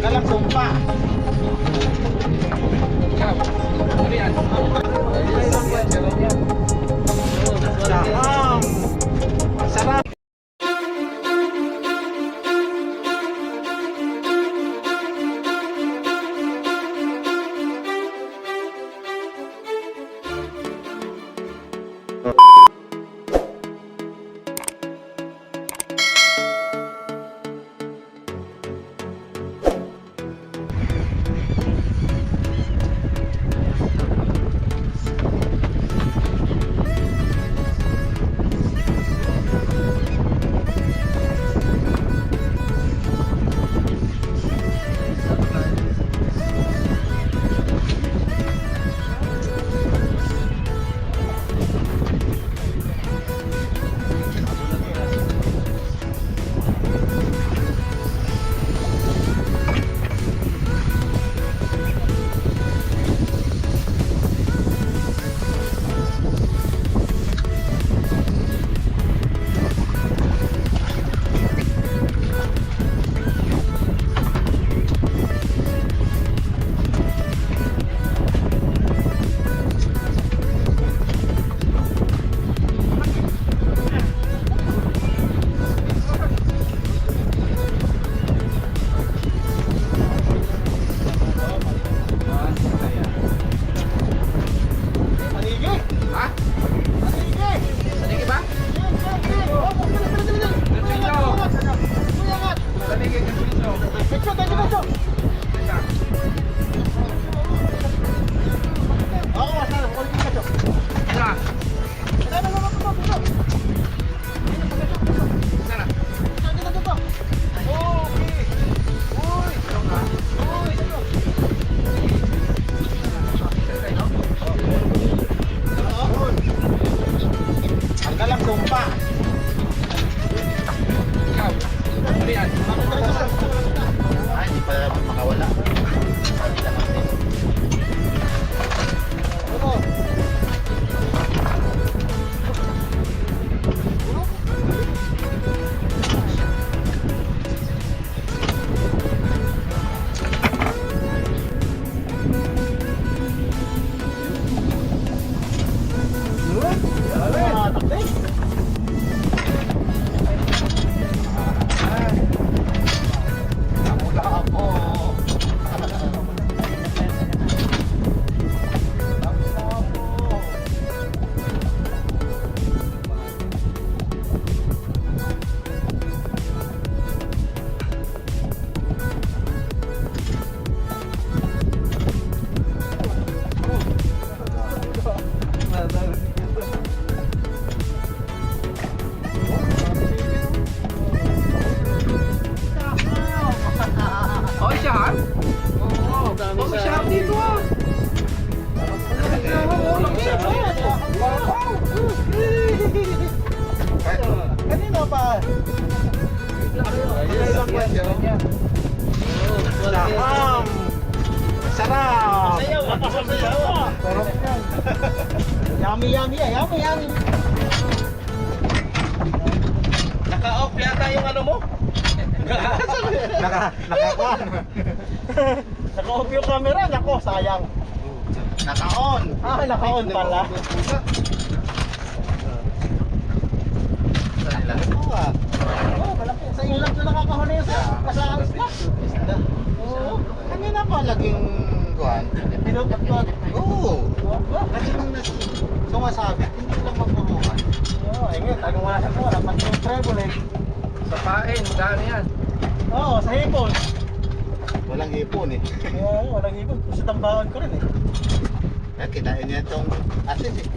Tanggalang sumpa. Ano yan? Saham. Sarap. Tanggalang sumpa. Ano yan? Ay, hindi pa makawala. Oh, shaham? Oo. Oh, may shaham dito ah. Kanina pa. Saham. Sarap. Sayaw. Sarap yan. Yummy, yummy, yummy, yummy. Naka-off yata yung ano mo? Naka-off yung camera. Nako, sayang. Naka-on. Ah, naka-on pala. Oh, malaki. Sa inyo lang ito nakakahuli sa kasama na. Oo. Kanina pa laging kuhan. Pinupatpat. Oo. Kasi nung sumasabit, hindi lang magbubukan. Oo, ayun. Tagang wala sa kuha. Dapat yung treble eh. Sa pain, magkano yan? Oo, sa hipon. Walang hipon eh. Oo, walang hipon. Sa tambahan ko rin eh. Kaya kinain niya itong asin eh.